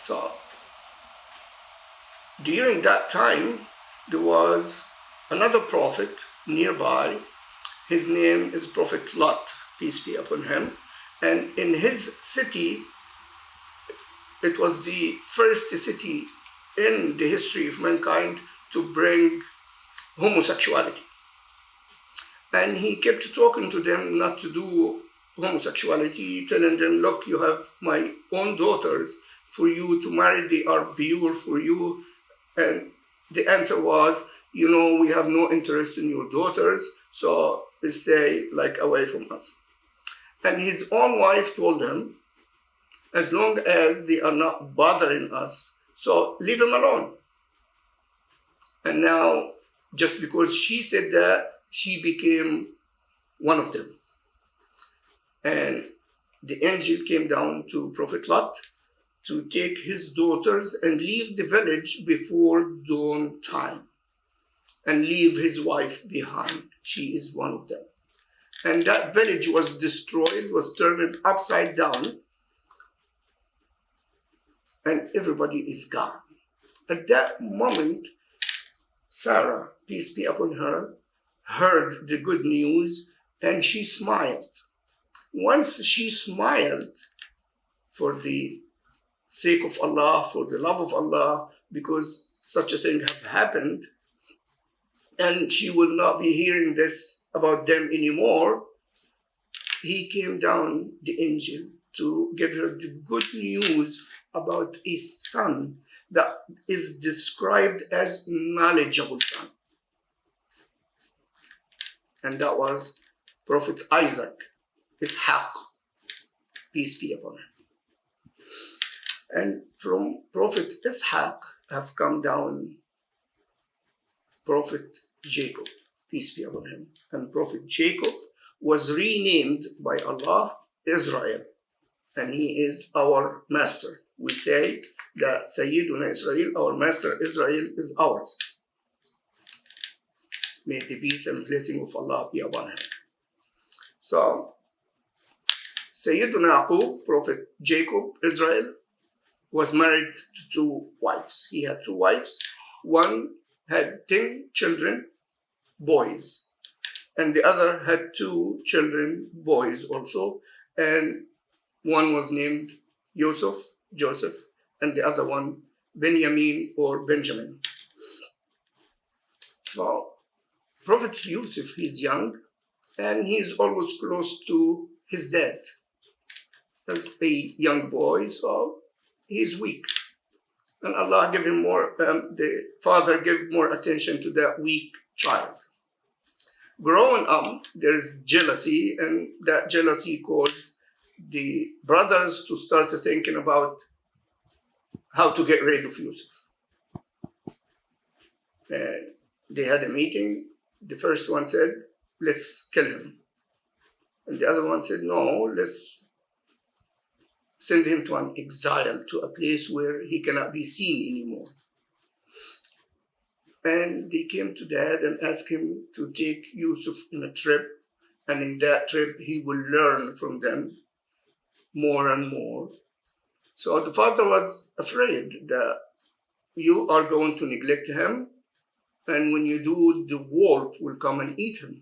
So during that time, there was another prophet nearby. His name is Prophet Lot, peace be upon him. And in his city, it was the first city in the history of mankind to bring homosexuality. And he kept talking to them not to do homosexuality, telling them, look, you have my own daughters for you to marry, they are pure for you. And the answer was, we have no interest in your daughters, so stay away from us. And his own wife told him, as long as they are not bothering us, so leave them alone. And now, just because she said that, she became one of them. And the angel came down to Prophet Lot to take his daughters and leave the village before dawn time and leave his wife behind. She is one of them. And that village was destroyed, was turned upside down, and everybody is gone. At that moment, Sarah, peace be upon her, heard the good news and she smiled. Once she smiled for the sake of Allah, for the love of Allah, because such a thing have happened, and she will not be hearing this about them anymore, he came down, the angel, to give her the good news about a son that is described as knowledgeable son. And that was Prophet Isaac, Issac, peace be upon him. And from Prophet Issac have come down Prophet Jackob, peace be upon him. And Prophet Jackob was renamed by Allah Israel, and he is our master. We say that Sayyiduna Israel, our master Israel, is ours. May the peace and blessing of Allah be upon him. So, Sayyiduna Yaqub, Prophet Jackob, Israel, was married to two wives. He had two wives. One had 10 children, boys, and the other had 2 children, boys also, and one was named Yousef, Joseph, and the other one Benjamin or Benjamin. So Prophet Yousef, he's young, and he's always close to his dad. As a young boy, so he's weak. And Allah gave him more, the father gave more attention to that weak child. Growing up, there's jealousy, and that jealousy caused the brothers to start thinking about how to get rid of Yousef. And they had a meeting. The first one said, let's kill him. And the other one said, no, let's send him to an exile, to a place where he cannot be seen anymore. And they came to Dad and asked him to take Yousef in a trip. And in that trip, he will learn from them more and more. So the father was afraid that you are going to neglect him. And when you do, the wolf will come and eat him.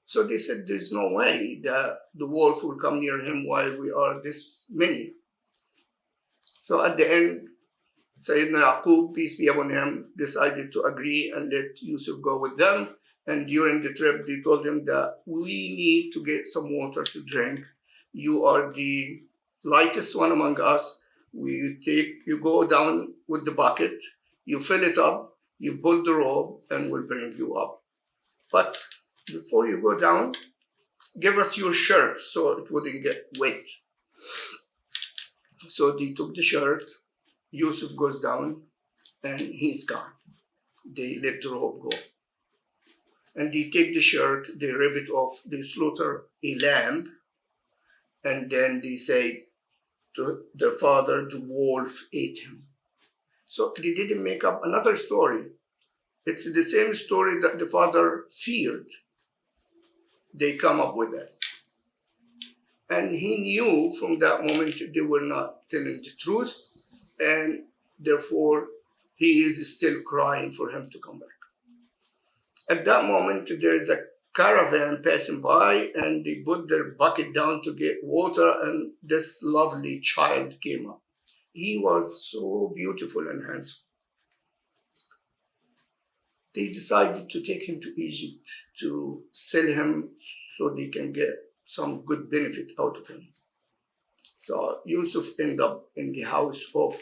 So they said, there's no way that the wolf will come near him while we are this many. So at the end, Sayyidina Yaqub, peace be upon him, decided to agree and let Yousef go with them. And during the trip, they told him that we need to get some water to drink. You are the lightest one among us. You go down with the bucket, you fill it up, you pull the rope, and we'll bring you up. But before you go down, give us your shirt so it wouldn't get wet. So they took the shirt, Yousef goes down, and he's gone. They let the rope go. And they take the shirt, they rip it off, they slaughter a lamb, and then they say to their father, the wolf ate him. So they didn't make up another story. It's the same story that the father feared. They come up with it. And he knew from that moment they were not telling the truth. and therefore he is still crying for him to come back. At that moment, there is a caravan passing by, and they put their bucket down to get water, and this lovely child came up. He was so beautiful and handsome. They decided to take him to Egypt to sell him so they can get some good benefit out of him. So Yousef ended up in the house of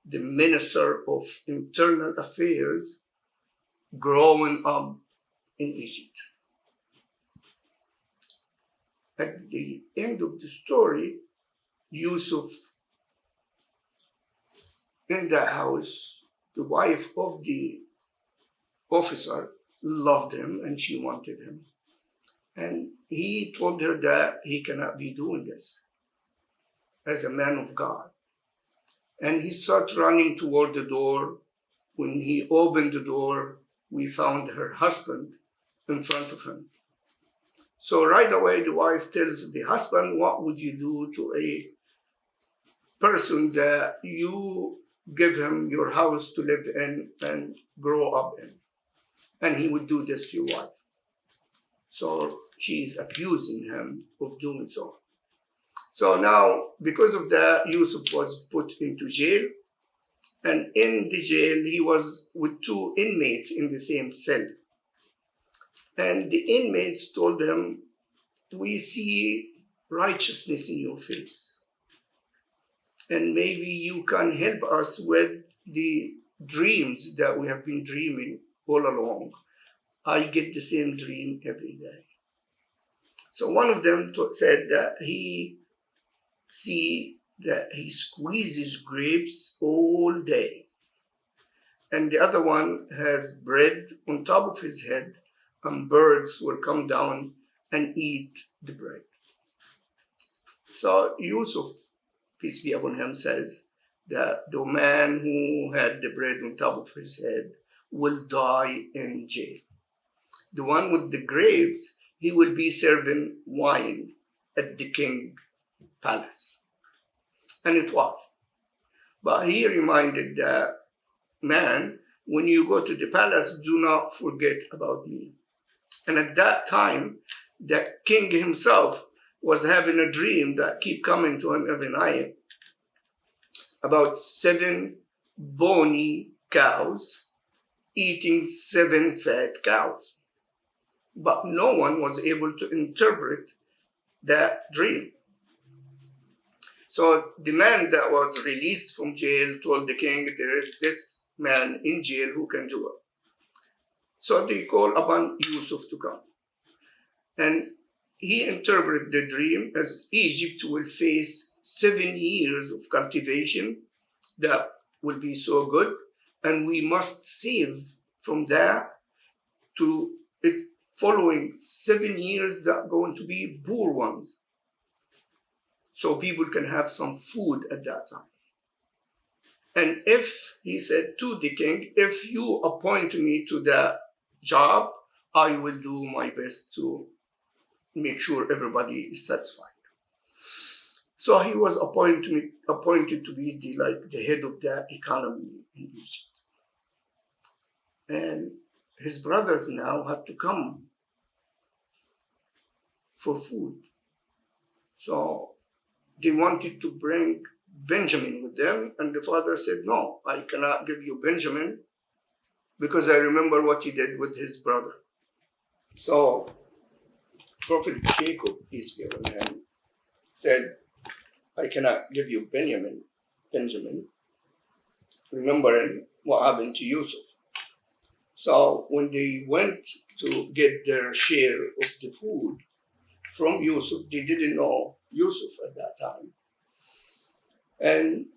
the Minister of Internal Affairs, growing up in Egypt. At the end of the story, Yousef in that house, the wife of the officer loved him and she wanted him. And he told her that he cannot be doing this as a man of God. And he started running toward the door. When he opened the door, we found her husband in front of him. So right away, the wife tells the husband, what would you do to a person that you give him your house to live in and grow up in? And he would do this to your wife. So she's accusing him of doing so. So now, because of that, Yousef was put into jail. And in the jail, he was with two inmates in the same cell. And the inmates told him, we see righteousness in your face. And maybe you can help us with the dreams that we have been dreaming all along. I get the same dream every day. So one of them said that he squeezes grapes all day. And the other one has bread on top of his head, and birds will come down and eat the bread. So Yousef, peace be upon him, says that the man who had the bread on top of his head will die in jail. The one with the grapes, he will be serving wine at the king's palace. And it was. But he reminded the man, when you go to the palace, do not forget about me. And at that time, the king himself was having a dream that keep coming to him every night about 7 bony cows eating 7 fat cows. But no one was able to interpret that dream. So the man that was released from jail told the king, there is this man in jail who can do it. So they called upon Yousef to come. And he interpreted the dream as Egypt will face 7 years of cultivation that will be so good, and we must save from that to it following 7 years that are going to be poor ones, so people can have some food at that time. And if, he said to the king, if you appoint me to that job, I will do my best to make sure everybody is satisfied. So he was appointed to be the head of the economy in Egypt. And his brothers now had to come for food. So they wanted to bring Benjamin with them, and the father said, no, I cannot give you Benjamin because I remember what he did with his brother. So Prophet Jackob, peace be upon him, said, I cannot give you Benjamin, remembering what happened to Yousef. So when they went to get their share of the food from Yousef, they didn't know Yousef at that time. And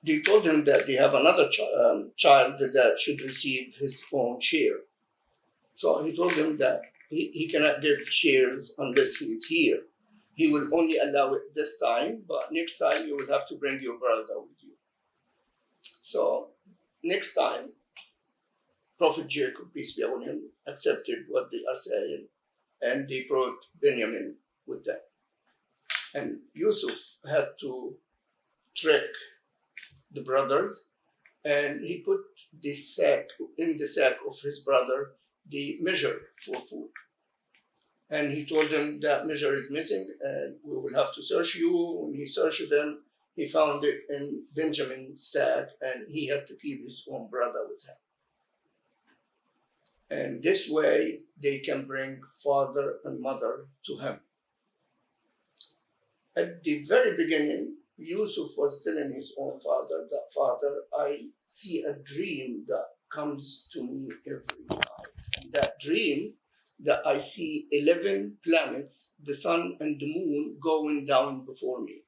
they told him that they have another child that should receive his own share. So he told them that he cannot give shares unless he is here. He will only allow it this time, but next time you will have to bring your brother with you. So next time, Prophet Jackob, peace be upon him, accepted what they are saying, and they brought Benjamin with them. And Yousef had to trick the brothers, and he put the sack in the sack of his brother, the measure for food. And he told them that measure is missing and we will have to search you. When he searched them, he found it in Benjamin's sack, and he had to keep his own brother with him. And this way they can bring father and mother to him. At the very beginning, Yousef was telling his own father that, Father, I see a dream that comes to me every night. And that dream that I see 11 planets, the sun and the moon, going down before me.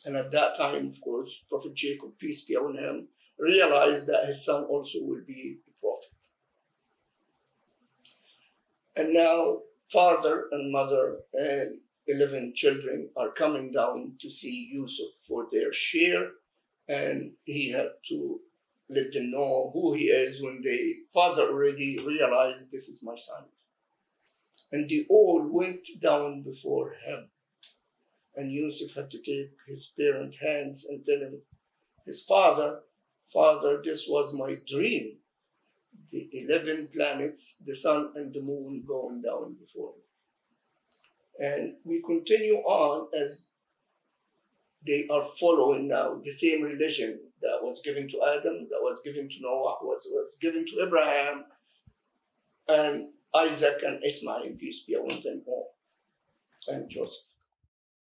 And at that time, of course, Prophet Jackob, peace be upon him, realized that his son also will be a prophet. And now father and mother and 11 children are coming down to see Yousef for their share, and he had to let them know who he is when the father already realized, this is my son. And they all went down before him. And Yousef had to take his parents' hands and tell him, his father, this was my dream. The 11 planets, the sun and the moon going down before me. And we continue on as they are following now the same religion that was given to Adam, that was given to Noah, was given to Abraham, and Isaac and Ismail, peace be upon them all, and Joseph.